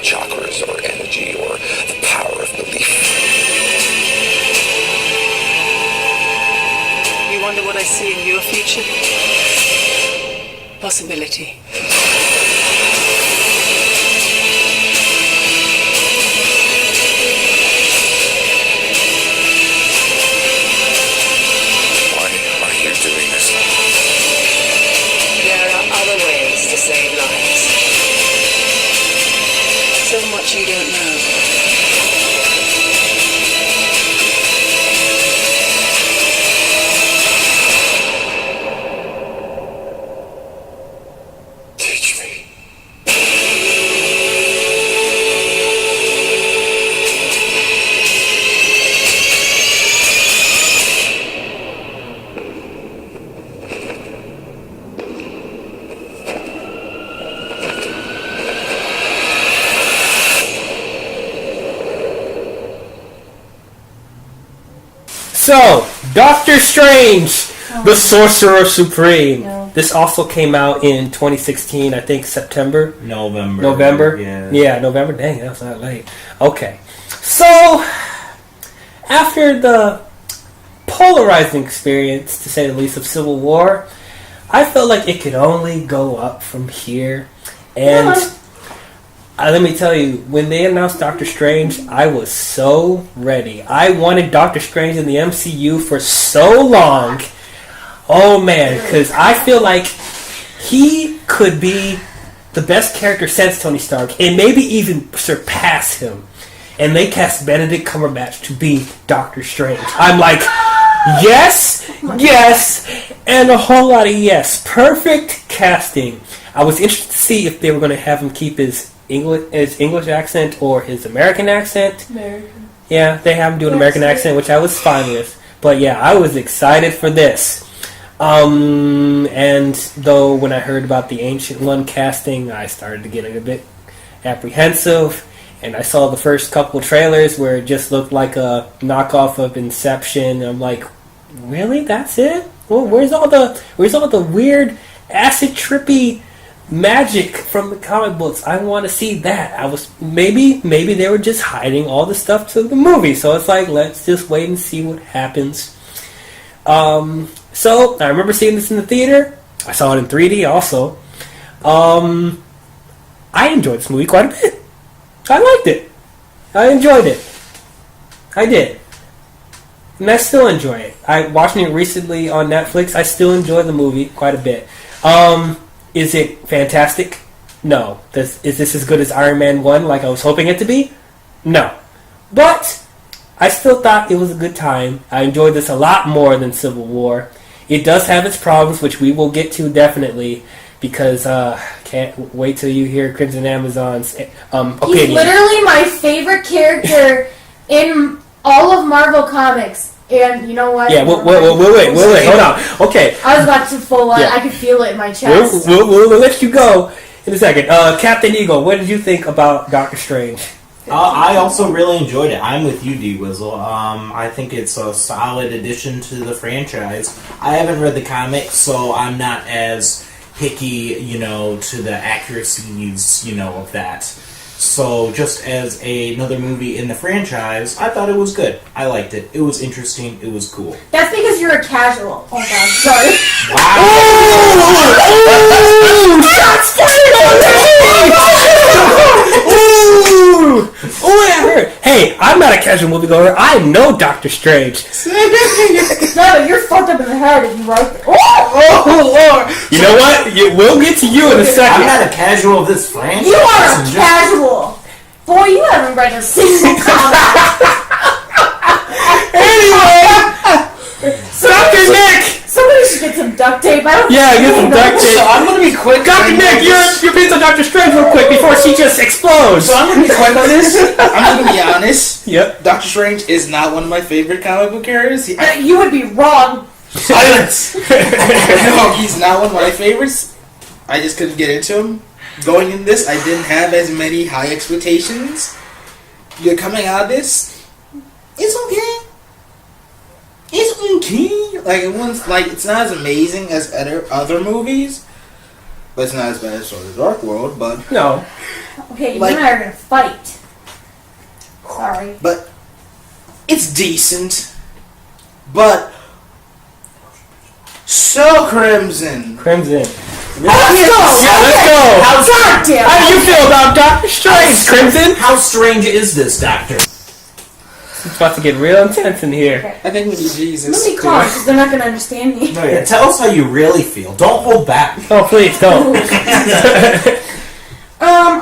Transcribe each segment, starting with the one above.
chakras or energy or the power of belief. You wonder what I see in your future? Possibility. Why are you doing this? There are other ways to save lives. So much you don't know. Teach me. So, Doctor Strange, the Sorcerer Supreme. No. This also came out in 2016, I think September. November. Yeah, November. Dang, that was not late. Okay. So, after the polarizing experience, to say the least, of Civil War, I felt like it could only go up from here. And let me tell you, when they announced Doctor Strange, I was so ready. I wanted Doctor Strange in the MCU for so long. Oh man, because I feel like he could be the best character since Tony Stark, and maybe even surpass him. And they cast Benedict Cumberbatch to be Doctor Strange. I'm like, yes, and a whole lot of yes. Perfect casting. I was interested to see if they were going to have him keep his English accent or his American accent. American. Yeah, they have him do an American accent, which I was fine with. But yeah, I was excited for this. And though when I heard about the Ancient One casting, I started to get a bit apprehensive. And I saw the first couple trailers where it just looked like a knockoff of Inception. I'm like, really? That's it? Well, where's all the weird acid trippy magic from the comic books? I want to see that. I was maybe they were just hiding all the stuff to the movie. So it's like, let's just wait and see what happens. So I remember seeing this in the theater. I saw it in 3D also. I enjoyed this movie quite a bit. I liked it. I enjoyed it. I did. And I still enjoy it. I watching it recently on Netflix. I still enjoy the movie quite a bit. Is it fantastic? No. Is this as good as Iron Man 1 like I was hoping it to be? No. But I still thought it was a good time. I enjoyed this a lot more than Civil War. It does have its problems, which we will get to definitely, because can't wait till you hear Crimson Amazon's opinion. He's literally my favorite character in all of Marvel Comics. And you know what? Yeah, wait, hold on. Okay. I was about to full on. Yeah. I could feel it in my chest. We'll let you go in a second. Captain Eagle, what did you think about Doctor Strange? I also really enjoyed it. I'm with you, D-Wizzle. I think it's a solid addition to the franchise. I haven't read the comics, so I'm not as picky, to the accuracies, of that. So, just as another movie in the franchise, I thought it was good. I liked it. It was interesting. It was cool. That's because you're a casual. Oh god, sorry. Wow! Shots fired on me! Ooh, that hurt. Hey, I'm not a casual moviegoer. I know Doctor Strange. No, you're fucked up in the head if you write it. Oh, Lord. You know what? We'll get to you in a second. I'm not a casual of this franchise. You are a casual. Boy, you haven't read a single comic. Anyway, Dr. Nick! Somebody should get some duct tape. Yeah, get some duct tape. So I'm gonna be quick. Dr. Nick, your opinions on Doctor Strange real quick before she just explodes. So I'm gonna be quick on this. I'm gonna be honest. Yep. Doctor Strange is not one of my favorite comic book characters. You would be wrong. Silence. No, he's not one of my favorites. I just couldn't get into him. Going in this, I didn't have as many high expectations. You're coming out of this, it's okay. It's okay. Like it's not as amazing as other movies. but it's not as bad as Sword of the Dark World. But No. Okay, you Like- and I are gonna fight. Sorry. but it's decent. But so Crimson. Crimson. Let's go! Yeah, let's go. God damn! How do you feel about Doctor Strange, Crimson? How strange is this, Doctor? It's about to get real intense in here. Okay. I think we need Jesus. Let me calm, because they're not gonna understand me. No, yeah, tell us how you really feel. Don't hold back. Oh, please don't.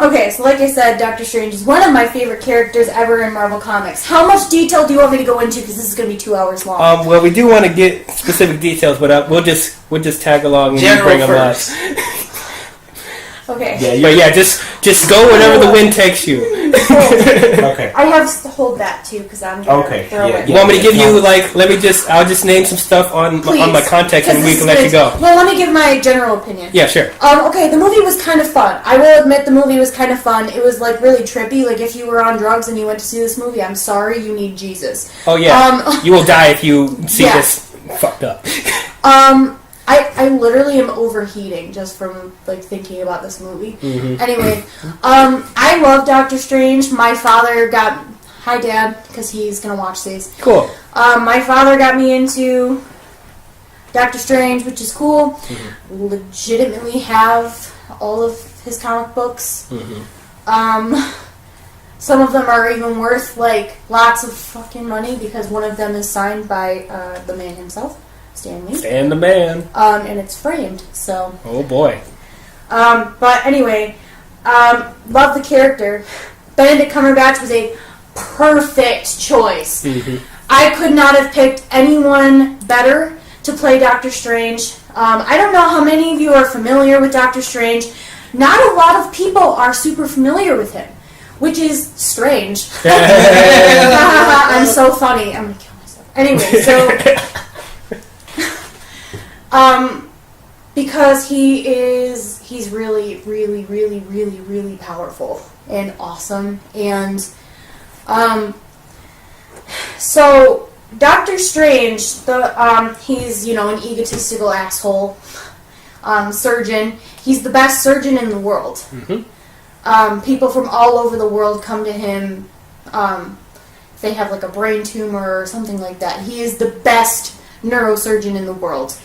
Okay, so like I said, Doctor Strange is one of my favorite characters ever in Marvel Comics. How much detail do you want me to go into? Because this is going to be 2 hours long. Well, we do want to get specific details, but we'll just tag along and you General bring them up. first. Okay. But yeah, just go whenever the wind takes you. Okay. I have to hold that too, because I'm going to Okay, throw yeah, it. You want me to give you I'll just name some stuff on my context and we can let you go. Well, let me give my general opinion. Yeah, sure. Okay, the movie was kind of fun. I will admit the movie was kind of fun. It was like really trippy. Like if you were on drugs and you went to see this movie, I'm sorry, you need Jesus. Oh yeah, you will die if you see Yeah. this fucked up. I literally am overheating just from like thinking about this movie. Mm-hmm. Anyway, I love Doctor Strange. My father got hi Dad, because he's gonna watch these. Cool. My father got me into Doctor Strange, which is cool. Mm-hmm. Legitimately have all of his comic books. Mm-hmm. Some of them are even worth like lots of fucking money because one of them is signed by the man himself, Stan Lee. And the man. And it's framed, so. Oh boy. But anyway, love the character. Benedict Cumberbatch was a perfect choice. Mm-hmm. I could not have picked anyone better to play Doctor Strange. I don't know how many of you are familiar with Doctor Strange. Not a lot of people are super familiar with him, which is strange. I'm so funny. I'm gonna kill myself. Anyway, so because he's really, really, really, really, really powerful and awesome, and so Doctor Strange, he's an egotistical asshole surgeon. He's the best surgeon in the world. Mm-hmm. People from all over the world come to him. If they have like a brain tumor or something like that. He is the best neurosurgeon in the world.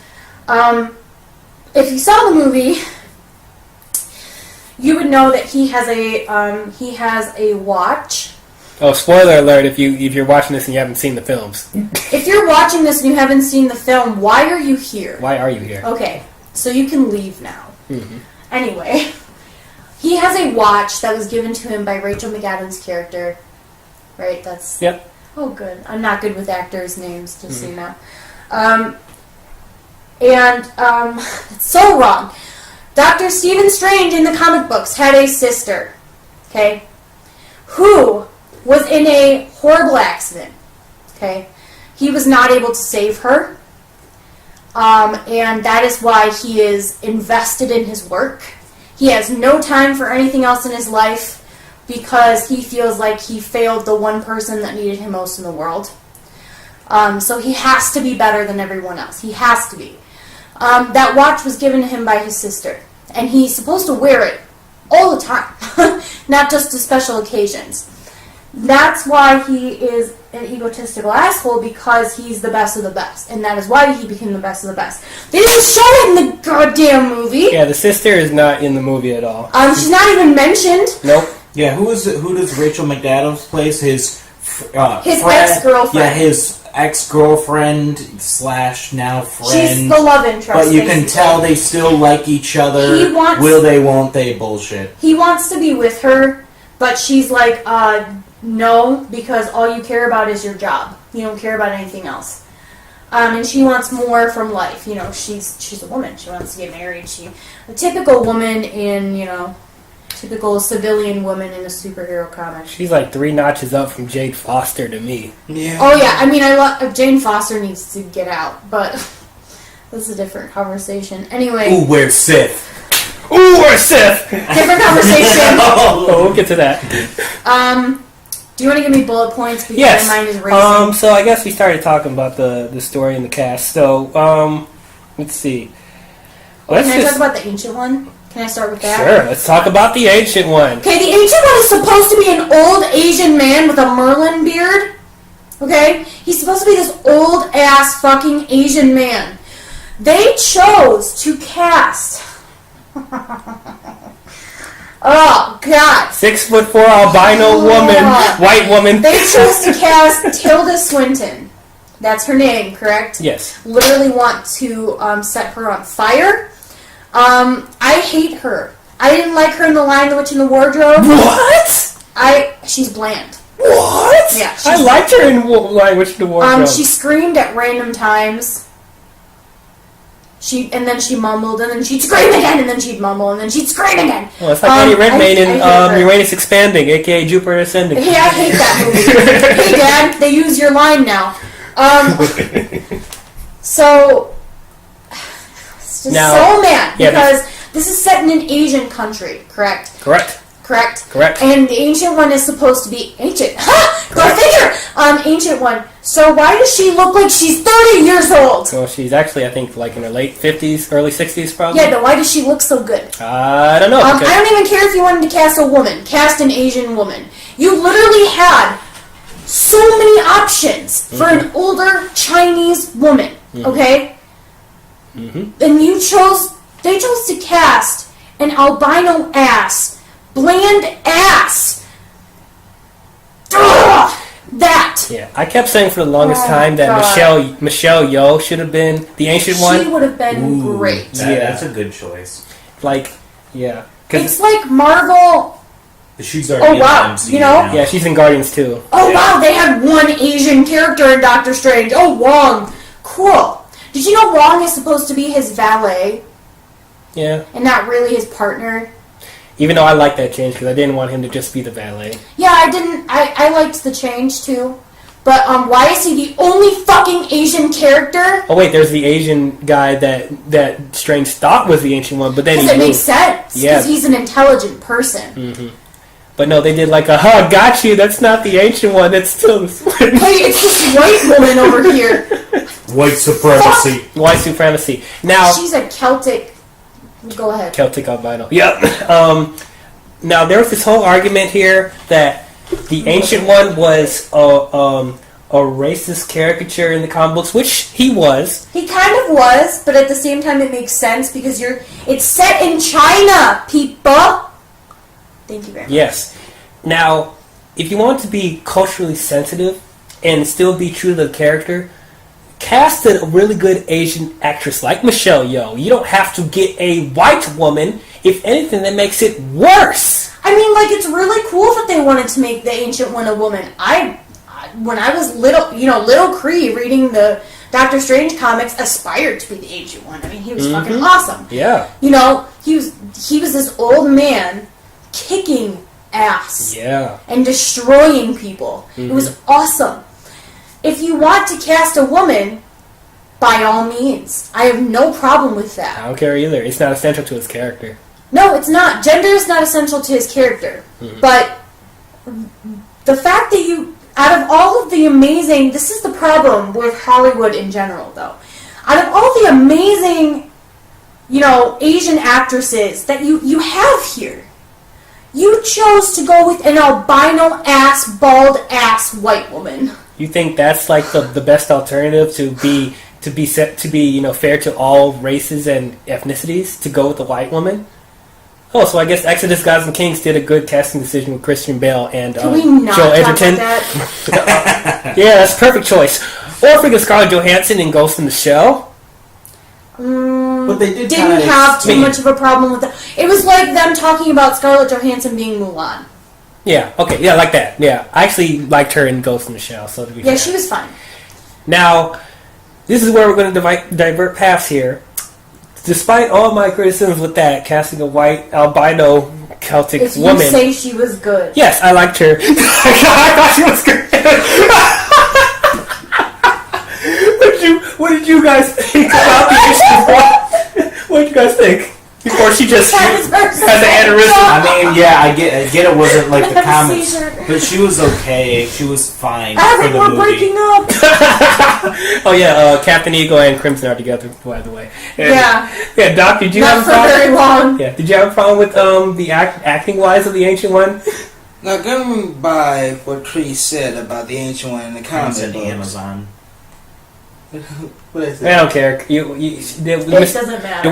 If you saw the movie, you would know that he has a watch. Oh, spoiler alert! If you're watching this and you haven't seen the films, If you're watching this and you haven't seen the film, why are you here? why are you here? Okay, so you can leave now. Mm-hmm. Anyway, he has a watch that was given to him by Rachel McAdams' character. Right? That's... Yep. Oh, good. I'm not good with actors' names, just so you know. It's so wrong. Dr. Stephen Strange in the comic books had a sister, okay, who was in a horrible accident, okay? He was not able to save her, and that is why he is invested in his work. He has no time for anything else in his life because he feels like he failed the one person that needed him most in the world. So he has to be better than everyone else. He has to be. That watch was given to him by his sister, and he's supposed to wear it all the time, not just to special occasions. That's why he is an egotistical asshole, because he's the best of the best, and that is why he became the best of the best. They didn't show it in the goddamn movie. Yeah, the sister is not in the movie at all. She's not even mentioned. Nope. Yeah, who does Rachel McAdams plays? His His friend- ex-girlfriend. Yeah, his ex-girlfriend / now friend. She's the love interest. But you can basically. tell they still like each other. He wants- Will they, won't they bullshit. He wants to be with her, but she's like, no, because all you care about is your job. You don't care about anything else. And she wants more from life. She's a woman. She wants to get married. A typical woman in, typical civilian woman in a superhero comic. She's like 3 notches up from Jade Foster to me. Yeah. Oh yeah, I mean, I love Jane Foster needs to get out, but that's a different conversation. Anyway, Ooh, where's Sith? Ooh, or Sith! different conversation. Oh, we'll get to that. Do you want to give me bullet points because Yes. my mind is racing? So I guess we started talking about the story and the cast. So, let's see. Can I talk about the ancient one? Can I start with that? Sure, let's talk about the Ancient One. Okay, the Ancient One is supposed to be an old Asian man with a Merlin beard. Okay? He's supposed to be this old-ass fucking Asian man. They chose to cast... Oh, God. 6'4" albino woman, white woman. They chose to cast Tilda Swinton. That's her name, correct? Yes. Literally want to set her on fire. I hate her. I didn't like her in The Lion, the Witch, and the Wardrobe. What? She's bland. What? Yeah, I liked her in Lion, Witch, and the Wardrobe. She screamed at random times. And then she mumbled, and then she'd scream again, and then she'd mumble, and then she'd scream again. Well, it's like Eddie Redmayne in I hate her. Uranus Expanding, aka Jupiter Ascending. Hey, I hate that movie. Hey, Dad, they use your line now. So, it's just Now, so mad, yeah, because this is set in an Asian country, correct? Correct. Correct? Correct. And the Ancient One is supposed to be ancient. Ha! Go figure! Ancient One. So why does she look like she's 30 years old? Well, she's actually, I think, like in her late 50s, early 60s, probably. Yeah, but why does she look so good? I don't know. I don't even care if you wanted to cast a woman. Cast an Asian woman. You literally had so many options for an older Chinese woman, okay? And they chose to cast an albino ass, bland ass. Ugh, that. Yeah, I kept saying for the longest Oh, time that God. Michelle Yeoh should have been the Ancient She One. would have been great. That's a good choice. Like, yeah. 'Cause- It's like Marvel. She's already in wow, the MCU you know? now. yeah, she's in Guardians too. Oh, Yeah. wow, they had one Asian character in Doctor Strange. Oh, Wong. Cool. Did you know Wong is supposed to be his valet Yeah. and not really his partner? Even though I like that change because I didn't want him to just be the valet. Yeah, I didn't. I liked the change too. But why is he the only fucking Asian character? Oh wait, there's the Asian guy that Strange thought was the Ancient One, but then he Because it makes moved. sense. Yeah. Because he's an intelligent person. But no, they did like a got you. That's not the Ancient One. That's still the Switch. Hey, it's this white woman over here. White supremacy. White supremacy. Now She's a Celtic. Go ahead. Celtic albino. Yep. Now there was this whole argument here that the Ancient One was a racist caricature in the comic books, which he was. He kind of was, but at the same time, it makes sense because it's set in China, people. Thank you very much. Yes. Now, if you want to be culturally sensitive and still be true to the character, cast a really good Asian actress like Michelle Yeoh. You don't have to get a white woman. If anything, that makes it worse. I mean, like, it's really cool that they wanted to make the Ancient One a woman. When I was little Cree reading the Doctor Strange comics, aspired to be the Ancient One. I mean, he was fucking awesome. Yeah. You know, he was this old man kicking ass Yeah. and destroying people. It was awesome. If you want to cast a woman, by all means. I have no problem with that. I don't care either. It's not essential to his character. No, it's not. Gender is not essential to his character. But the fact that out of all of the amazing... This is the problem with Hollywood in general, though. Out of all the amazing, Asian actresses that you have here, you chose to go with an albino-ass, bald-ass white woman. You think that's like the best alternative to be fair to all races and ethnicities, to go with the white woman? Oh, so I guess Exodus Gods and Kings did a good casting decision with Christian Bale and Can we not Joel talk Edgerton. about that? Yeah, that's a perfect choice. Or freaking Scarlett Johansson in Ghost in the Shell. But they Didn't kinda have too explain- much of a problem with that. It was like them talking about Scarlett Johansson being Mulan. Yeah, okay, yeah, like that. Yeah, I actually liked her in Ghost in the Shell. So to be Yeah, fair. she was fine. Now, this is where we're going to divert paths here. Despite all my criticisms with that, casting a white albino Celtic If you woman. say she was good. Yes, I liked her. I thought she was good. What did you guys think about the issue? What did you guys think? before she just Had has his first an aneurysm. I mean, yeah, I get it wasn't like the Had a comics, seizure. but she was okay. She was fine I for think the we're movie. breaking up. Oh yeah, Captain Eagle and Crimson are together, by the way. And, Yeah. Doc, did you Not have a for problem? very long. Yeah, did you have a problem with the acting wise of the Ancient One? Now, going by what Chris said about the Ancient One in the Comes comic in books, Amazon. what is I it? don't care. It doesn't matter.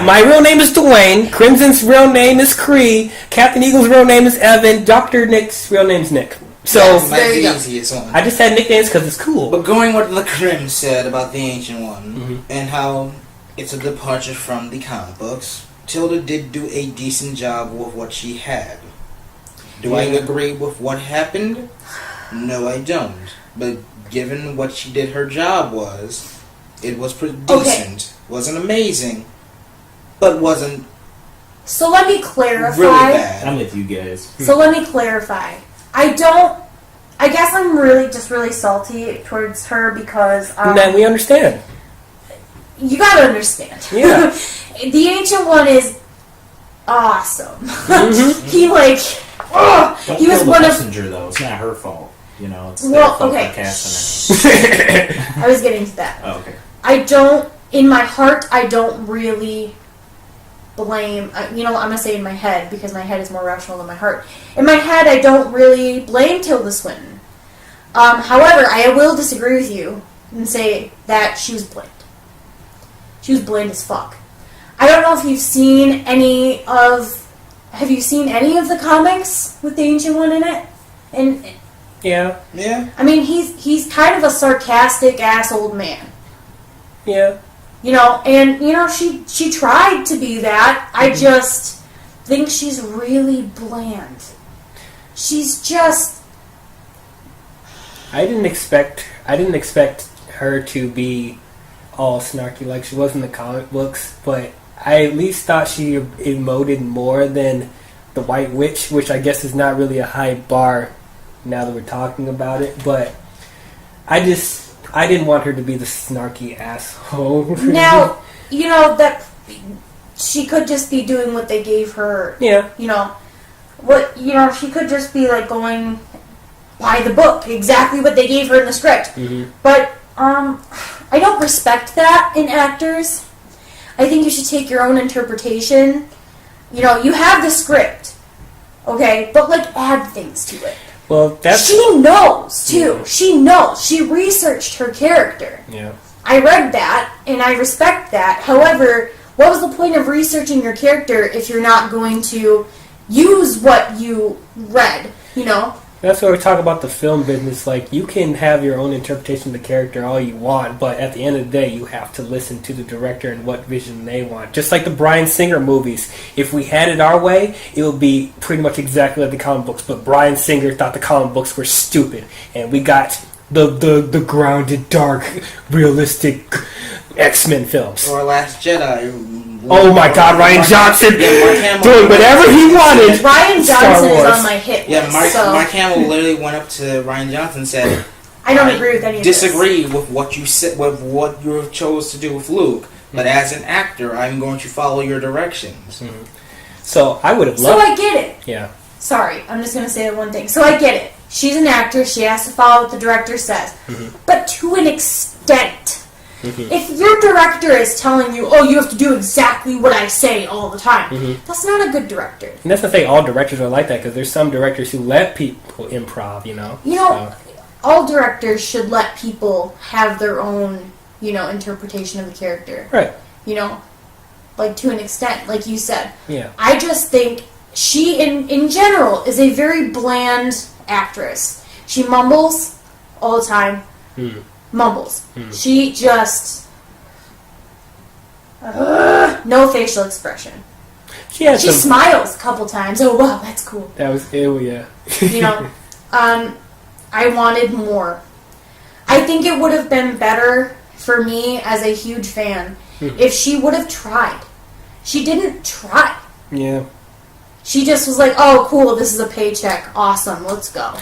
My real name is Dwayne. Crimson's real name is Cree. Captain Eagle's real name is Evan. Dr. Nick's real name's Nick. So Yes. Might There be you the go. easiest one. I just had nicknames because it's cool. But going what the Krim said about the Ancient One Mhm. and how it's a departure from the comic books, Tilda did do a decent job with what she had. Do I Yeah. agree with what happened? No, I don't. But given what she did, her job was, it was pretty Okay. decent. Wasn't amazing, but wasn't So let me clarify. really bad. I'm with you guys. So let me clarify. I guess I'm really salty towards her because Then we understand. you gotta understand. Yeah. The Ancient One is awesome. Mhm. He Don't he was kill the one of. messenger though. It's not her fault. You know, it's their Well, fault okay. for casting it. I was getting to that. Oh, okay. I don't. In my heart, I don't really blame. I'm gonna say in my head because my head is more rational than my heart. In my head, I don't really blame Tilda Swinton. However, I will disagree with you and say that she was blamed. She was blamed as fuck. I don't know if you've seen any of. Have you seen any of the comics with the Ancient One in it? And Yeah. Yeah. I mean, he's kind of a sarcastic ass old man. Yeah. She tried to be that. I just think she's really bland. She's just. I didn't expect her to be all snarky like she was in the comic books, but I at least thought she emoted more than the White Witch, which I guess is not really a high bar now that we're talking about it, but I didn't want her to be the snarky asshole. Now, that she could just be doing what they gave her. Yeah. She could just be like going by the book, exactly what they gave her in the script. Mm-hmm. But I don't respect that in actors. I think you should take your own interpretation. You have the script, okay, but add things to it. Well, She knows too. Yeah. She knows. She researched her character. Yeah. I read that, and I respect that. However, what was the point of researching your character if you're not going to use what you read? That's why we talk about the film business. Like, you can have your own interpretation of the character all you want, but at the end of the day, you have to listen to the director and what vision they want. Just like the Bryan Singer movies. If we had it our way, it would be pretty much exactly like the comic books, but Bryan Singer thought the comic books were stupid, and we got the grounded, dark, realistic X-Men films. Or Last Jedi. Oh my God, Ryan Johnson Mark Hamill- doing whatever he wanted. Ryan Star Johnson is Wars. on my hit Yeah, list, Mark so Hamill literally went up to Ryan Johnson and said, I don't agree with any of this. disagree with what you said, with what you chose to do with Luke, but as an actor, I'm going to follow your directions. So I would have So loved. I get it. Yeah. Sorry, I'm just going to say that one thing. So I get it. She's an actor. She has to follow what the director says. But to an extent. If your director is telling you, oh, you have to do exactly what I say all the time, that's not a good director. And that's not saying all directors are like that, because there's some directors who let people improv, So, All directors should let people have their own, interpretation of the character. right. To an extent, like you said. Yeah. I just think she, in general, is a very bland actress. She mumbles all the time. Mumbles. She just... no facial expression. She had She some. smiles a couple times. Oh, wow, that's cool. That was ew, yeah. I wanted more. I think it would have been better for me as a huge fan if she would have tried. She didn't try. Yeah. She just was like, oh, cool, this is a paycheck. Awesome, let's go.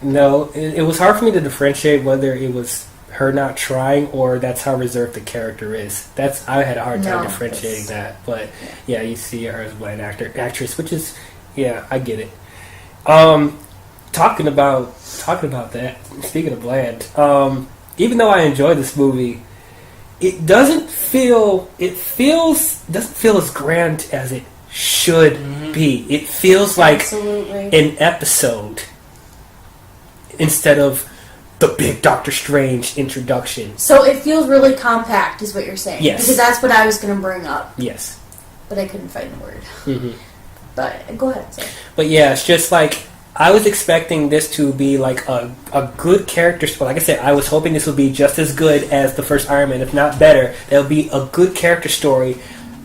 No, it was hard for me to differentiate whether it was her not trying, or that's how reserved the character is. I had a hard time No, differentiating it's- that, but yeah, you see her as a blind actress, which is I get it. Talking about that. Speaking of bland, even though I enjoy this movie, it doesn't feel as grand as it should be. It feels like Absolutely. an episode instead of the big Doctor Strange introduction. So it feels really compact, is what you're saying. Yes. Because that's what I was going to bring up, Yes. but I couldn't find the word. hmm But go ahead, sir. But yeah, it's just like I was expecting this to be like a good character. But like I said, I was hoping this would be just as good as the first Iron Man, if not better. There'll be a good character story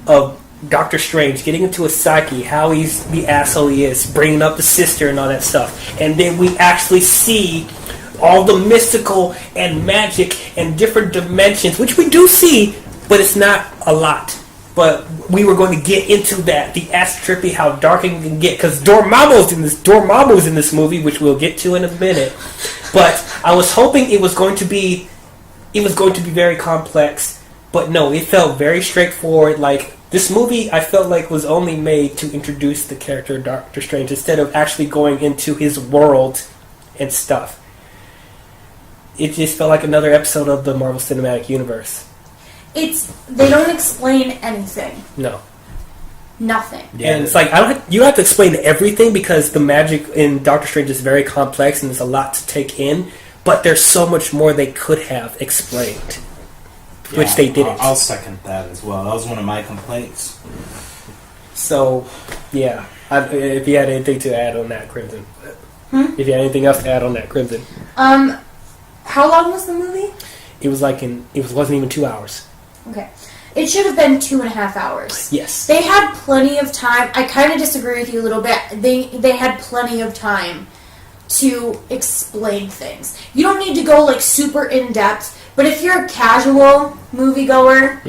of Doctor Strange getting into his psyche, how he's the asshole he is, bringing up the sister and all that stuff, and then we actually see all the mystical and magic and different dimensions, which we do see, but it's not a lot. But we were going to get into that, the ass trippy, how dark it can get, because Dormammu's in this movie, which we'll get to in a minute. But I was hoping it was going to be very complex, but no, it felt very straightforward. Like this movie, I felt like was only made to introduce the character of Doctor Strange instead of actually going into his world and stuff. It just felt like another episode of the Marvel Cinematic Universe. They don't explain anything. No. Nothing. Yeah, And it's like you don't have to explain everything because the magic in Doctor Strange is very complex and there's a lot to take in. But there's so much more they could have explained, which they didn't. I'll second that as well. That was one of my complaints. So, yeah. If you had anything to add on that, Crimson. If you had anything else to add on that, Crimson. How long was the movie? It wasn't even 2 hours. Okay. It should have been 2.5 hours. Yes. They had plenty of time. I kind of disagree with you a little bit. They had plenty of time to explain things. You don't need to go like super in depth, but if you're a casual moviegoer,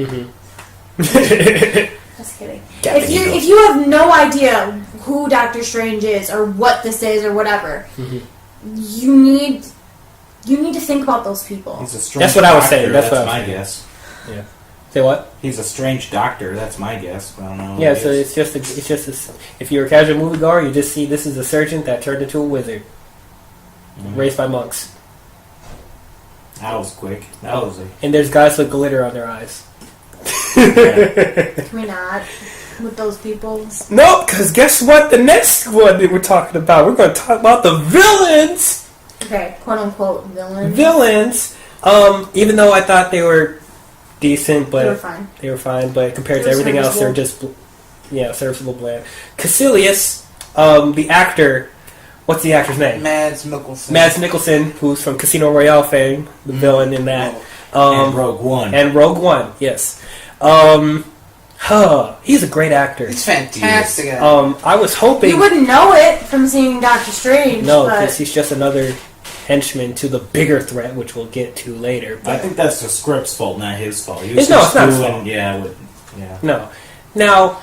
just kidding. If you have no idea who Doctor Strange is or what this is or whatever, you need to think about those people. He's a strange That's what I was doctor, saying. That's what I was my saying. guess. Yeah. Say what? He's a strange doctor. That's my guess. But I don't know. Yeah, so it's just if you're a casual moviegoer, you just see this is a surgeon that turned into a wizard, raised by monks. That was quick. That was it. And there's guys with glitter on their eyes. Can we not with those people? Nope, because guess what? The next one that we're talking about, we're going to talk about the villains. Okay, quote unquote villains. Villains. Even though I thought they were decent, but They were fine. but compared They to were everything else, they're just serviceable bland. Caecilius, the actor. What's the actor's name? Mads Mikkelsen. Mads Mikkelsen, who's from Casino Royale fame, the villain in that. And Rogue One. And Rogue One, yes. He's a great actor. He's fantastic. I was hoping. You wouldn't know it from seeing Doctor Strange. No, but because he's just another henchman to the bigger threat, which we'll get to later. But I think that's the script's fault, not his fault. He It's just not his doing- fault. Yeah. no. Now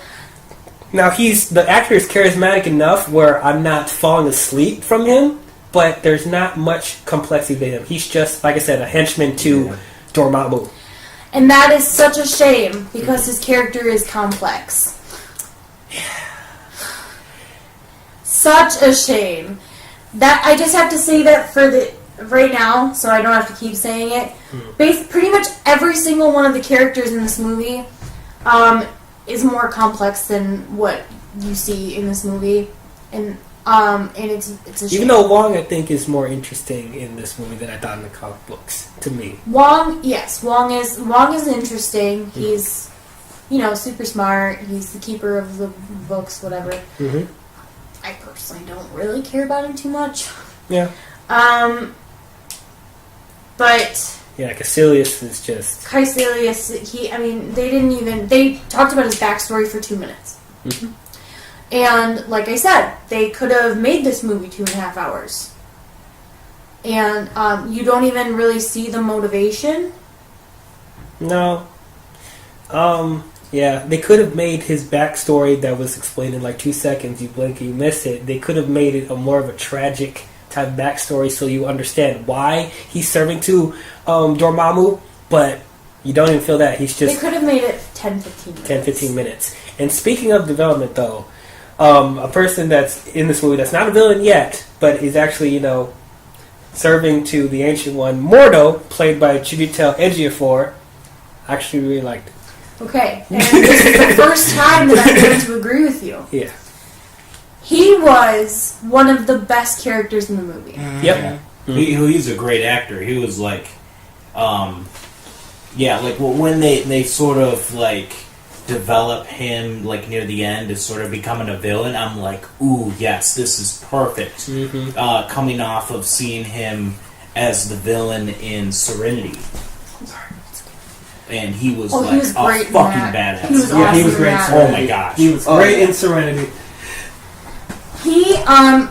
the actor is charismatic enough where I'm not falling asleep from him, but there's not much complexity to him. He's just, like I said, a henchman to Dormammu. And that is such a shame because his character is complex. Such a shame. That I just have to say that for the right now, so I don't have to keep saying it. Pretty much every single one of the characters in this movie is more complex than what you see in this movie, and it's a shame. Even though Wong, I think, is more interesting in this movie than I thought in the comic books, to me. Wong is interesting. He's super smart. He's the keeper of the books, whatever. Mm-hmm. I personally don't really care about him too much. Yeah. But Yeah, Caecilius is just... Caecilius, they talked about his backstory for 2 minutes. Mhm. And, like I said, they could have made this movie 2.5 hours. And you don't even really see the motivation. No. Yeah, they could have made his backstory that was explained in like 2 seconds. You blink, you miss it. They could have made it more of a tragic type of backstory so you understand why he's serving to Dormammu, but you don't even feel that. He's They just could have made it 10-15 minutes. 10-15 minutes. And speaking of development, though, a person that's in this movie that's not a villain yet, but is actually, serving to the Ancient One, Mordo, played by Chiwetel Ejiofor, I actually really liked it. Okay, and this is the first time that I'm going to agree with you. Yeah. He was one of the best characters in the movie. Yep. He's a great actor. He was like, when they sort of like develop him like near the end as sort of becoming a villain, I'm like, ooh, yes, this is perfect. Coming off of seeing him as the villain in Serenity. And he was he was a great in fucking that. badass. He was awesome he was in great. that. Oh my gosh. He was great in Serenity. He, can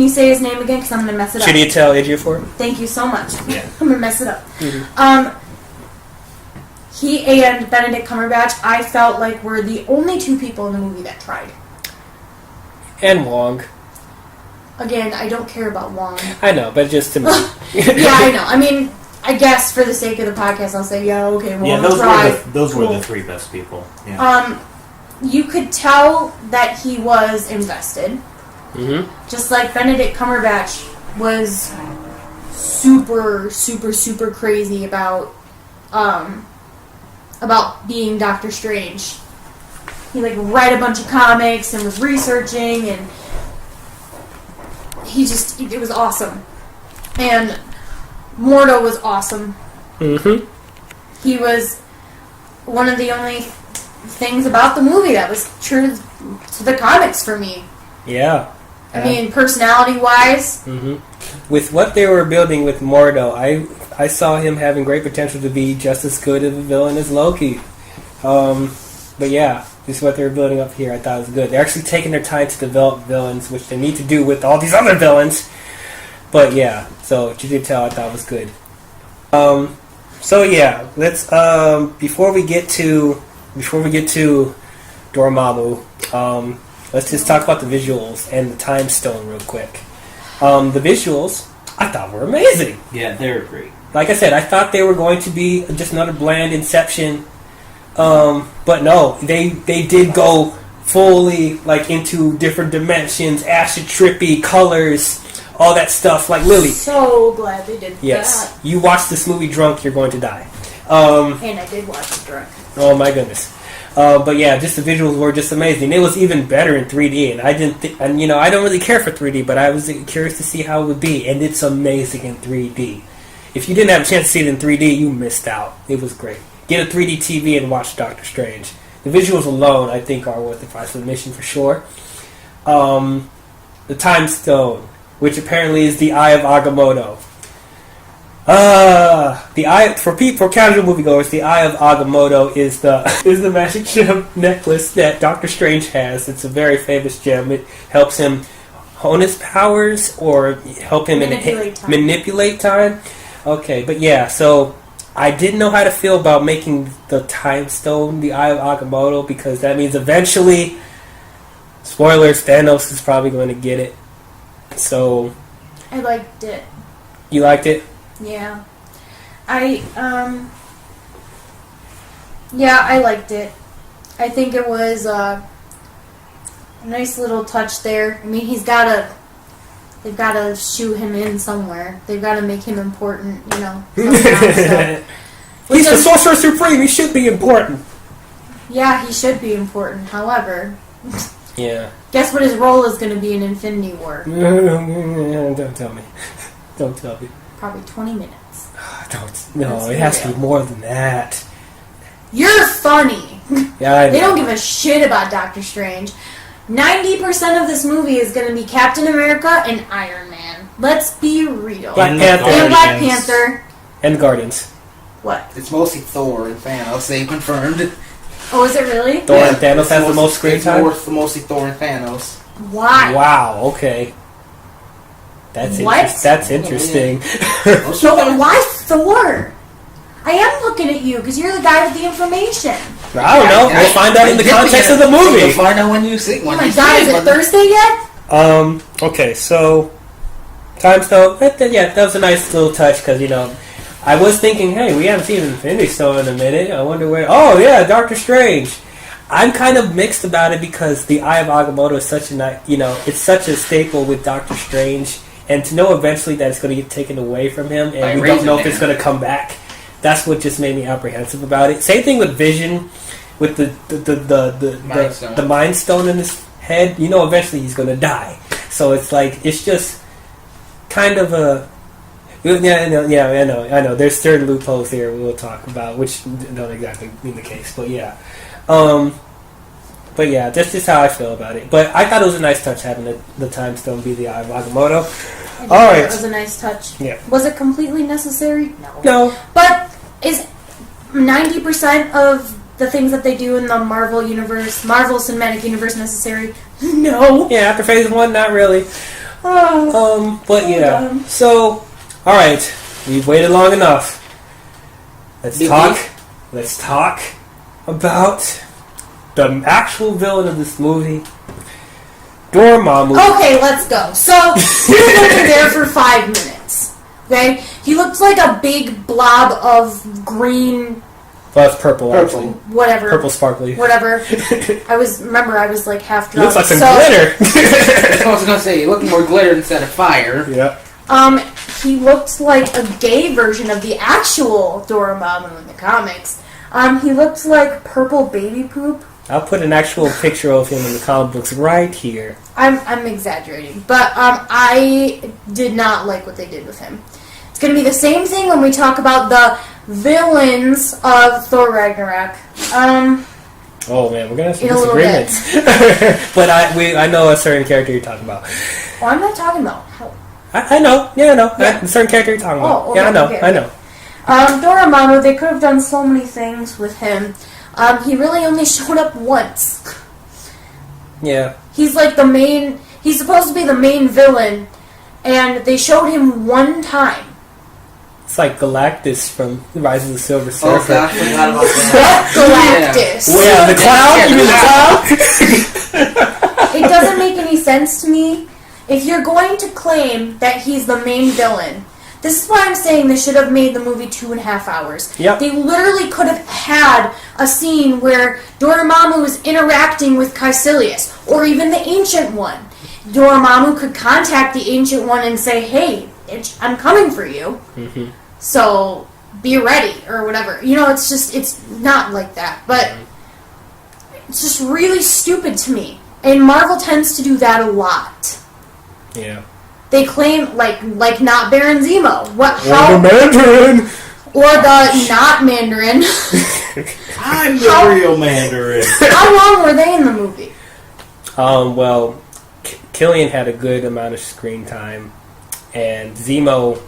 you say his name again? Because I'm going to mess it up. Chiwetel Ejiofor. Thank you so much. Yeah. I'm going to mess it up. He and Benedict Cumberbatch, I felt like were the only two people in the movie that tried. And Wong. Again, I don't care about Wong. I know, but just to me. Yeah, I know. I mean, I guess for the sake of the podcast, I'll say, yeah, okay, Wong tried. Those were Cool. the three best people. Yeah. You could tell that he was invested. Just like Benedict Cumberbatch was super, super, super crazy about being Doctor Strange. He like read a bunch of comics and was researching, and it was awesome. And Mordo was awesome. He was one of the only things about the movie that was true to the comics for me. Yeah. I mean, personality-wise. With what they were building with Mordo, I saw him having great potential to be just as good of a villain as Loki. But yeah, this is what they were building up here. I thought it was good. They're actually taking their time to develop villains, which they need to do with all these other villains. But yeah, so Chiwetel I thought was good. So yeah, let's before we get to Dormammu, let's just talk about the visuals and the Time Stone real quick. The visuals I thought were amazing. Yeah, they're great. Like I said, I thought they were going to be just another bland Inception, but no, they did go fully like into different dimensions, acid trippy colors, all that stuff. Like Lily, So glad they did yes, that. you watch this movie drunk, you're going to die. And I did watch it drunk. Oh my goodness. But yeah, just the visuals were just amazing. It was even better in 3D, and I didn't, I don't really care for 3D, but I was curious to see how it would be, and it's amazing in 3D. If you didn't have a chance to see it in 3D, you missed out. It was great. Get a 3D TV and watch Doctor Strange. The visuals alone, I think, are worth the price of admission for sure. The Time Stone, which apparently is the Eye of Agamotto. The eye for casual moviegoers, the Eye of Agamotto is the magic gem necklace that Doctor Strange has. It's a very famous gem. It helps him hone his powers or help him manipulate time. Okay, but yeah, so I didn't know how to feel about making the Time Stone the Eye of Agamotto, because that means eventually, spoilers, Thanos is probably going to get it. So I liked it. You liked it? Yeah. I liked it. I think it was a nice little touch there. I mean, they've got to shoe him in somewhere. They've got to make him important, somehow, so. He's the Sorcerer Supreme. He should be important. Yeah, he should be important. However, yeah. Guess what his role is going to be in Infinity War? Don't tell me. Don't tell me. Probably 20 minutes. No, it has to be more than that. You're funny. Yeah, I know. They don't give a shit about Doctor Strange. 90% of this movie is going to be Captain America and Iron Man. Let's be real. Black Panther. And Black Panther. And Guardians. What? It's mostly Thor and Thanos. They confirmed. Oh, is it really? Thor and Thanos has the most screen time? It's mostly Thor and Thanos. Why? Wow, okay. That's interesting. So why Thor? I am looking at you because you're the guy with the information. I don't know. We'll find out in the context of the movie. You'll find out when you see. Oh my god, is it Thursday yet? Okay, so Time Stone. Yeah, that was a nice little touch because I was thinking, hey, we haven't seen Infinity Stone in a minute. I wonder where. Oh yeah, Doctor Strange. I'm kind of mixed about it because the Eye of Agamotto is such a it's such a staple with Doctor Strange, and to know eventually that it's going to get taken away from him, and we don't know if it's going to come back. That's what just made me apprehensive about it. Same thing with Vision, with the Mind Stone in his head. Eventually he's going to die. So it's like it's just kind of a. Yeah, I know. There's certain loopholes here we'll talk about, which don't exactly mean the case, but yeah. But yeah, that's just how I feel about it. But I thought it was a nice touch having the Time Stone be the Eye of Agamotto. All right, it was a nice touch. Yeah. Was it completely necessary? No. No. But is 90% of the things that they do in the Marvel Cinematic Universe necessary? No. Yeah, after Phase 1, not really. But yeah. Dumb. So, all right, we've waited long enough. Let's talk about the actual villain of this movie, Dormammu. Okay, let's go. So, he was only there for 5 minutes. Okay? He looks like a big blob of green... Well, it's purple, actually. Whatever. Purple sparkly. Whatever. I was like half drunk. Looks like some glitter. I was gonna say, looking more glitter instead of fire. Yeah. He looked like a gay version of the actual Dormammu in the comics. He looked like purple baby poop. I'll put an actual picture of him in the comic books right here. I'm exaggerating, but I did not like what they did with him. It's going to be the same thing when we talk about the villains of Thor Ragnarok. Oh man, we're gonna have some In a little disagreements. But I know a certain character you're talking about. Well, I'm not talking about. I know. Yeah, I know. Yeah. A certain character you're talking about. Oh, okay, yeah, I know. okay. I know. Dormammu, they could have done so many things with him. He really only showed up once. Yeah. He's like the main... He's supposed to be the main villain, and they showed him one time. It's like Galactus from Rise of the Silver Oh Surfer. gosh, I forgot about that. Galactus. Yeah, the clown? You mean the clown? It doesn't make any sense to me. If you're going to claim that he's the main villain, this is why I'm saying they should have made the movie 2.5 hours. Yep. They literally could have had a scene where Dormammu is interacting with Caecilius, or even the Ancient One. Dormammu could contact the Ancient One and say, hey, bitch, I'm coming for you. Mm-hmm. So, be ready, or whatever. It's not like that. But it's just really stupid to me. And Marvel tends to do that a lot. Yeah. They claim, like not Baron Zemo. Or the Mandarin! Or the not Mandarin. I'm the real Mandarin. How long were they in the movie? Well, Killian had a good amount of screen time, and Zemo,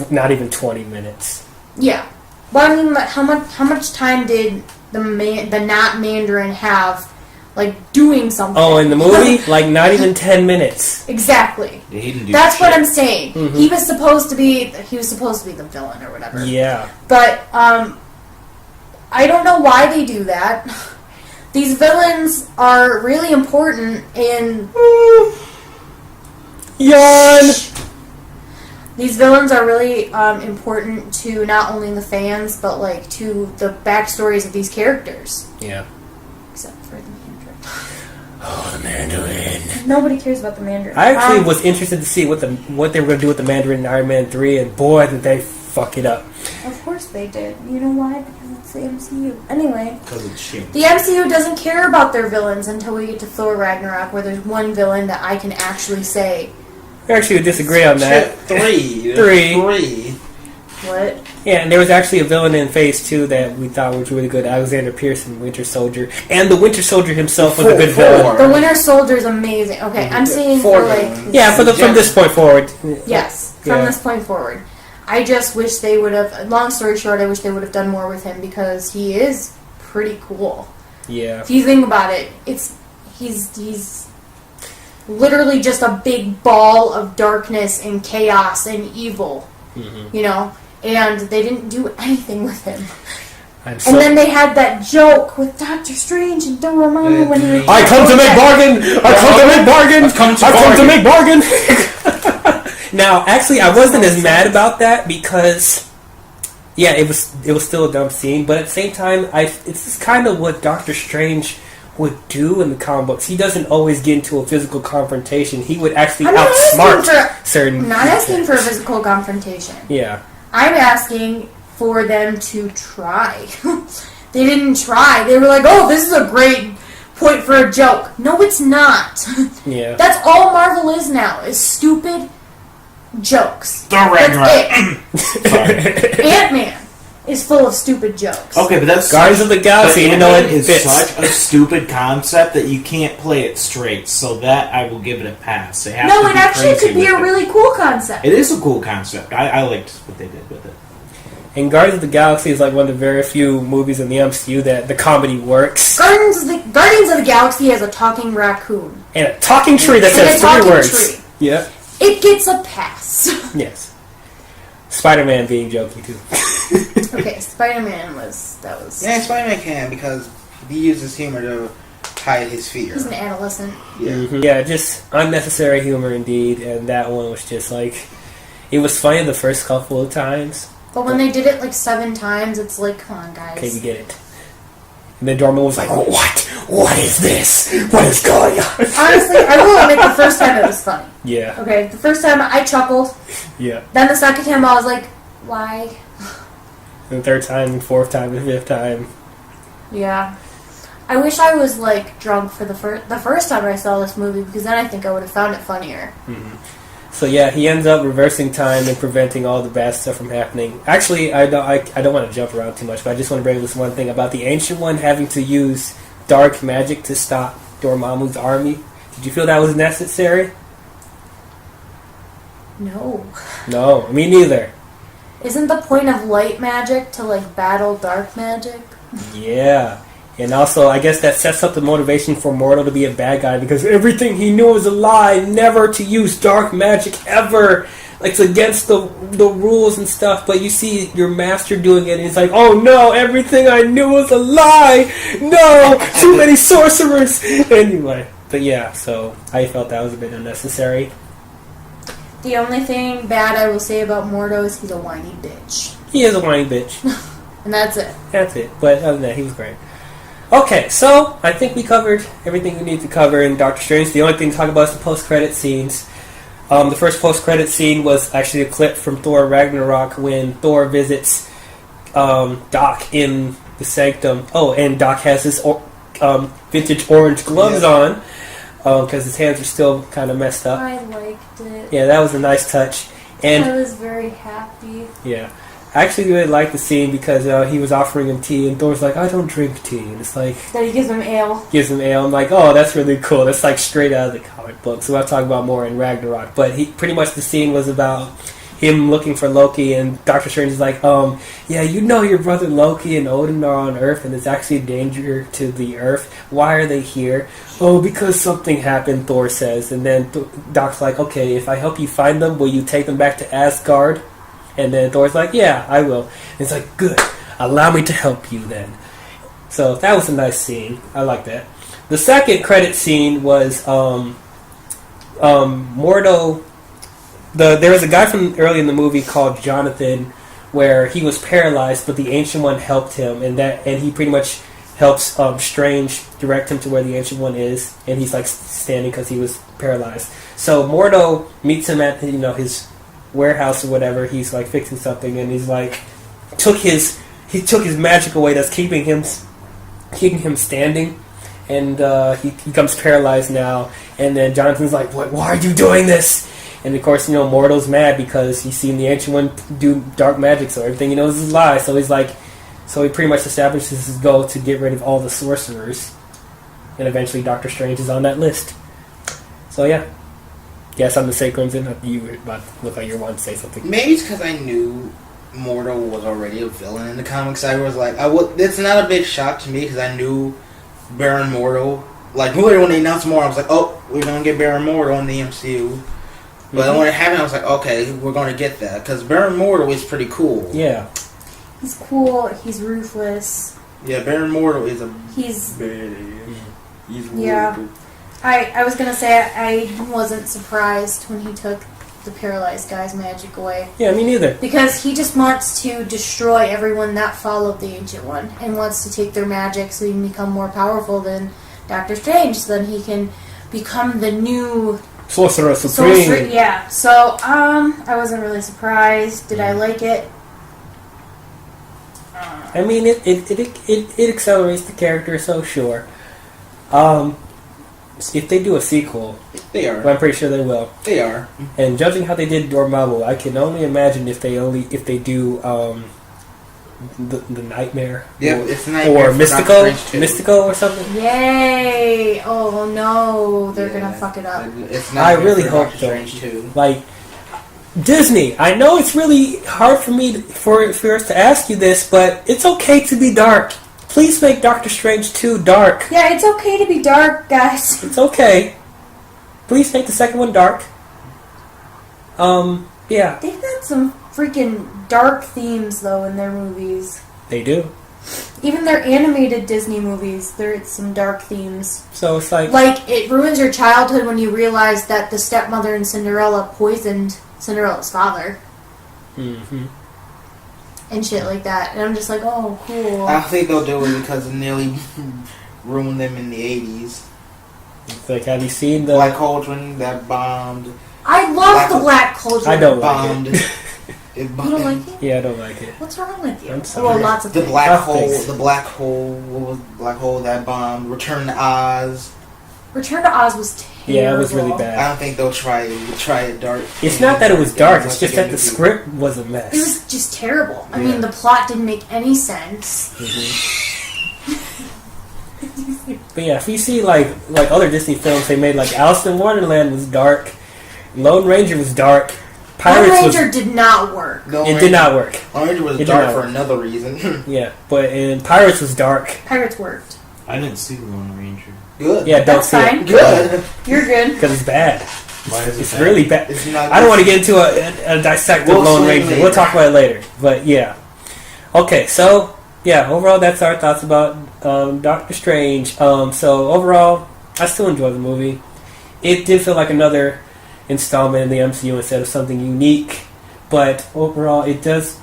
not even 20 minutes. Yeah. But I mean, like, how much time did the not Mandarin have, like, doing something? Oh, in the movie? Like, not even 10 minutes. Exactly. Yeah, he didn't do That's what shit. I'm saying. Mhm. He was supposed to be the villain or whatever. Yeah. But I don't know why they do that. These villains are really important in... Yawn! These villains are really important to not only the fans, but like to the backstories of these characters. Yeah. Except for the Mandarin. Oh, the Mandarin. Nobody cares about the Mandarin. I actually was interested to see what they were going to do with the Mandarin in Iron Man 3, and boy, did they fuck it up. Of course they did. You know why? Because it's the MCU. Anyway, Because it's shit. the MCU doesn't care about their villains until we get to Thor Ragnarok, where there's one villain that I can actually say, We actually would disagree on that. Three. what? Yeah, and there was actually a villain in Phase 2 that we thought was really good, Alexander Pearson, Winter Soldier. And the Winter Soldier himself was a good villain. The Winter Soldier is amazing. Okay, I'm saying for like... Yeah, from this point forward. Yes, from Yeah. this point forward. I just wish they would have... Long story short, I wish they would have done more with him because he is pretty cool. Yeah. If you think about it, he's literally just a big ball of darkness and chaos and evil, you know? And they didn't do anything with him. And then they had that joke with Doctor Strange and Dormammu when he... I come to make bargain! I come to make bargain! I come to make bargain! Now, actually, I wasn't as mad about that because, yeah, it was still a dumb scene. But at the same time, it's just kind of what Doctor Strange would do in the comic books. He doesn't always get into a physical confrontation. He would actually outsmart certain. I'm not asking for a physical confrontation. Yeah. I'm asking for them to try. They didn't try. They were like, "Oh, this is a great point for a joke." No, it's not. Yeah. That's all Marvel is now, is stupid jokes. The Ragnarok. That's it. Ant-Man is full of stupid jokes. Okay, but that's Guardians of the Galaxy, but you know, it Ant-Man is fits. such a stupid concept that you can't play it straight. So that I will give it a pass. They have No, to it be actually crazy could be with a it. really cool concept. It is a cool concept. I liked what they did with it. And Guardians of the Galaxy is like one of the very few movies in the MCU that the comedy works. Guardians of the Galaxy has a talking raccoon. And a talking tree that And a says talking 3 words. tree. Yeah. It gets a pass. Yes. Spider-Man being jokey too. Okay, Spider-Man was... Yeah, Spider-Man can because he uses humor to hide his fear. He's an adolescent. Yeah. Mhm. Yeah, just unnecessary humor indeed, and that one was just like... It was funny the first couple of times. But when they did it like 7 times, it's like, come on, guys. Okay, we get it. And then Dorman was like, "Oh, what? What is this? What is going on?" Honestly, I will admit the first time it was funny. Yeah. Okay, the first time I chuckled. Yeah. Then the second time I was like, why? And the third time, and fourth time, and fifth time. Yeah. I wish I was like drunk for the first time I saw this movie because then I think I would have found it funnier. Mm-hmm. So yeah, he ends up reversing time and preventing all the bad stuff from happening. Actually, I don't want to jump around too much, but I just want to bring up this one thing about the Ancient One having to use dark magic to stop Dormammu's army. Did you feel that was necessary? No. No, me neither. Isn't the point of light magic to like battle dark magic? Yeah. And also, I guess that sets up the motivation for Mortal to be a bad guy because everything he knew was a lie, never to use dark magic ever. Like, it's against the rules and stuff, but you see your master doing it, and he's like, "Oh no, everything I knew was a lie! No! Too many sorcerers!" Anyway, but yeah, so I felt that was a bit unnecessary. The only thing bad I will say about Mordo is he's a whiny bitch. He is a whiny bitch. And that's it. That's it. But other than that, he was great. Okay, so I think we covered everything we need to cover in Doctor Strange. The only thing to talk about is the post-credit scenes. The first post-credit scene was actually a clip from Thor Ragnarok when Thor visits Doc in the Sanctum. Oh, and Doc has his vintage orange gloves on because his hands are still kind of messed up. I liked it. Yeah, that was a nice touch. And I was very happy. yeah. I actually really liked the scene because he was offering him tea, and Thor's like, "I don't drink tea," and it's like Then he gives him ale. gives him ale. I'm like, "Oh, that's really cool." That's like straight out of the comic book. So I'll talk about more in Ragnarok. But he pretty much the scene was about him looking for Loki, and Doctor Strange is like, yeah, you know your brother Loki and Odin are on Earth, and it's actually a danger to the Earth. Why are they here? Oh, because something happened, Thor says. And then Doc's like, okay, if I help you find them, will you take them back to Asgard? And then Thor's like, yeah, I will. And it's like, good. Allow me to help you then. So that was a nice scene. I like that. The second credit scene was Mordo. There was a guy from early in the movie called Jonathan, where he was paralyzed, but the Ancient One helped him, and he pretty much helps Strange direct him to where the Ancient One is, and he's like standing because he was paralyzed. So Mordo meets him at his warehouse or whatever. He's like fixing something, and he's like took his magic away that's keeping him standing, and he becomes paralyzed now. And then Jonathan's like, "What? Why are you doing this?" And of course, Mordo's mad because he's seen the Ancient One do dark magic, so everything he knows is a lie. So he's like, so he pretty much establishes his goal to get rid of all the sorcerers, and eventually Doctor Strange is on that list. So yeah. Yes, I'm the say Crimson. You look like you want to say something. Maybe it's because I knew Mordo was already a villain in the comics. I was like, it's not a big shock to me because I knew Baron Mordo. Like, when they announced Mordo, I was like, oh, we're going to get Baron Mordo in the MCU. But when it happened, I was like, okay, we're going to get that. Because Baron Mordo is pretty cool. Yeah. He's cool. He's ruthless. Yeah, Baron Mordo is He's He's yeah. really I was gonna say I wasn't surprised when he took the paralyzed guy's magic away. Yeah, me neither. Because he just wants to destroy everyone that followed the Ancient One and wants to take their magic so he can become more powerful than Doctor Strange. So then he can become the new Sorcerer Supreme. Yeah. So, I wasn't really surprised. Did I like it? I mean, it accelerates the character, so sure. If they do a sequel, They are. well, I'm pretty sure they will. They are. And judging how they did Dormammu, I can only imagine if they do the Nightmare. Yep, it's Nightmare Or for Mystico, Doctor Strange 2. Mystico or something. Yay! Oh no, they're gonna fuck it up. It's I Nightmare really for hope Doctor so. Strange 2. Like Disney, I know it's really hard for me for us to ask you this, but it's okay to be dark. Please make Doctor Strange 2 dark. Yeah, it's okay to be dark, guys. It's okay. Please make the second one dark. Yeah, They've got some freaking dark themes though in their movies. they do. Even their animated Disney movies, there's some dark themes. So it's like It ruins your childhood when you realize that the stepmother in Cinderella poisoned Cinderella's father. Mhm. And shit like that. And I'm just like, oh, cool. I think they'll do it because it nearly ruined them in the 80s. It's like, have you seen the? Black Cauldron that bombed. I love the Black Cauldron. I don't like Bombed. it. It You bombed. don't like it? Yeah, I don't like it. What's wrong with you? I'm sorry. Well, lots of The things. black Tough hole. things. The black hole. What was the black hole that bombed? Return to Oz. Return to Oz was terrible. Yeah, it was really I bad. don't think they'll try it dark. It's not that it was dark. It's Once just again, that the it'll be- script was a It mess. was just terrible. I Yeah. mean, the plot didn't make any sense. But yeah, if you see like other Disney films, they made like Alice in Wonderland was dark, Lone Ranger was dark, Lone Pirates was. Ranger did not work. No, It did not work. Lone Ranger was It did dark not for work. another reason. Yeah, but in Pirates was dark. Pirates worked. I didn't see the Lone Ranger. Good. Yeah, don't That's see fine. it Good. You're good. because it's bad. Why is it It's bad? really bad. It's not I don't want to get into a dissect of We'll Lone swing Ranger. later. We'll talk about it later. But yeah. Okay, so yeah, overall that's our thoughts about Doctor Strange. So overall, I still enjoy the movie. It did feel like another installment in the MCU instead of something unique. But overall, it does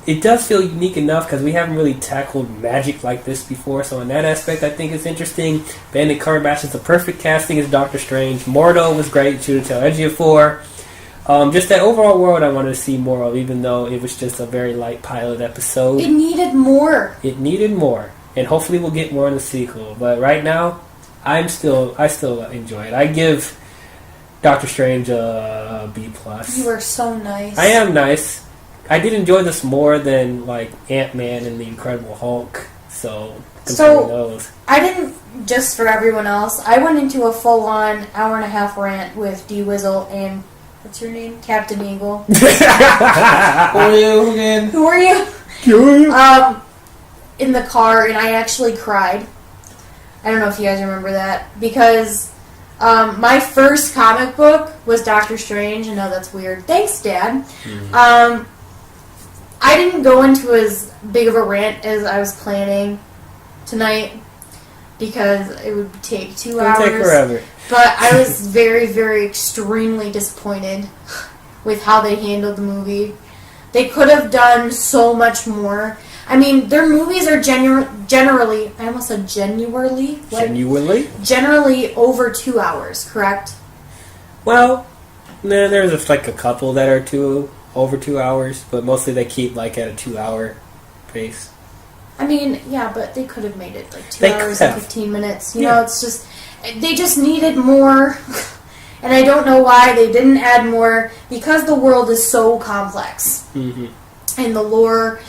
feel unique enough because we haven't really tackled magic like this before. So in that aspect, I think it's interesting. Benedict Cumberbatch is the perfect casting as Doctor Strange. Mordo was great. Chiwetel Ejiofor. Just that overall world I wanted to see more of, even though it was just a very light pilot episode. It needed more. It needed more, and hopefully we'll get more in the sequel. But right now, I still enjoy it. I give Doctor Strange a B+. You were so nice. I am nice. I did enjoy this more than like Ant-Man and the Incredible Hulk. So considering those. I didn't, just for everyone else, I went into a full-on hour-and-a-half rant with D-Wizzle and, what's your name? Captain Eagle. Who are you again? Who are you? In the car, and I actually cried. I don't know if you guys remember that. Because my first comic book was Doctor Strange. I know that's weird. Thanks, Dad. I didn't go into as big of a rant as I was planning tonight because it would take 2 It'll hours. take forever. But I was very, very extremely disappointed with how they handled the movie. They could have done so much more. I mean, their movies are generally, I almost said genuinely. What? Genuinely? Generally over 2 hours, correct? Well, there's like a couple that are over 2 hours, but mostly they keep like at a 2 hour pace. I mean, yeah, but they could have made it like 2 They hours could and have. 15 minutes. You Yeah. know, it's just, they just needed more. And I don't know why they didn't add more, because the world is so complex. Mm-hmm. And the lore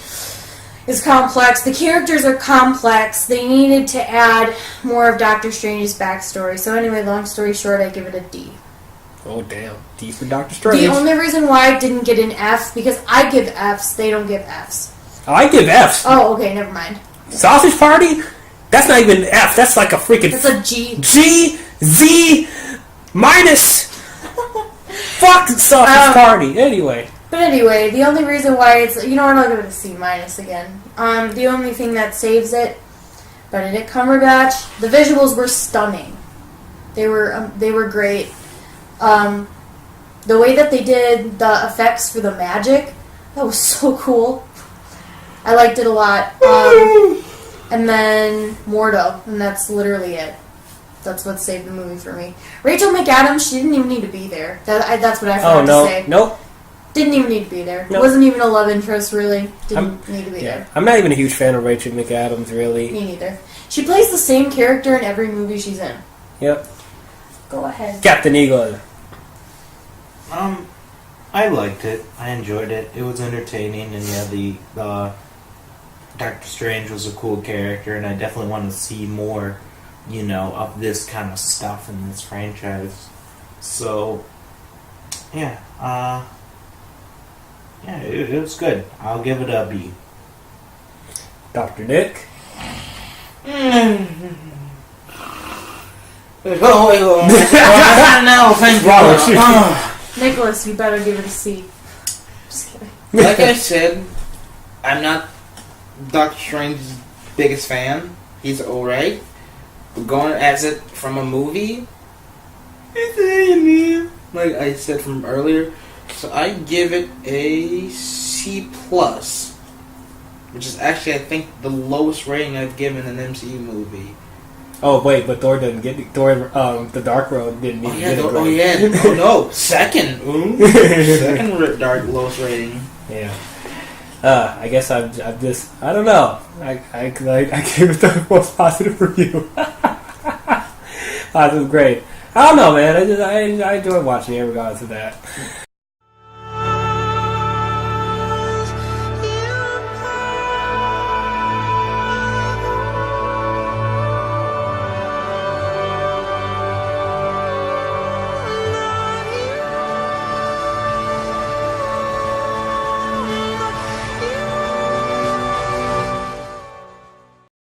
is complex. The characters are complex. They needed to add more of Doctor Strange's backstory. So anyway, long story short, I give it a D. Oh damn! D for Doctor Strange. The only reason why I didn't get an F, because I give Fs, they don't give Fs. Oh, I give Fs. Oh, okay, never mind. Sausage Party? That's not even F. That's like a freaking That's a G. G Z minus. Fuck Sausage Party. Anyway. But anyway, the only reason why it's, you know what, I'll give it a C minus again. The only thing that saves it, Benedict Cumberbatch, the visuals were stunning. They were great. The way that they did the effects for the magic, that was so cool. I liked it a lot. And then Mordo, and that's literally it. That's what saved the movie for me. Rachel McAdams, she didn't even need to be there. That's what I forgot to say. Nope. Didn't even need to be there. Nope. Wasn't even a love interest, really. Didn't need to be there. I'm not even a huge fan of Rachel McAdams, really. Me neither. She plays the same character in every movie she's in. Yep. Go ahead. Captain Eagle. I liked it. I enjoyed it. It was entertaining, and yeah, the Doctor Strange was a cool character, and I definitely want to see more, of this kind of stuff in this franchise. So, yeah, it was good. I'll give it a B. Dr. Nick. No, thank you. Nicholas, you better give it a C. Just kidding. Like I said, I'm not Doctor Strange's biggest fan. He's alright. But going as it from a movie, like I said from earlier, so I give it a C+, which is actually, I think, the lowest rating I've given an MCU movie. Oh wait, but Thor didn't get Thor. The Dark Road didn't even get it. Right. Oh no, second. Second lowest rating. Yeah. I guess I'm just. I don't know. I gave it the most positive review. Positive grade. I don't know, man. I enjoy watching it regardless of that.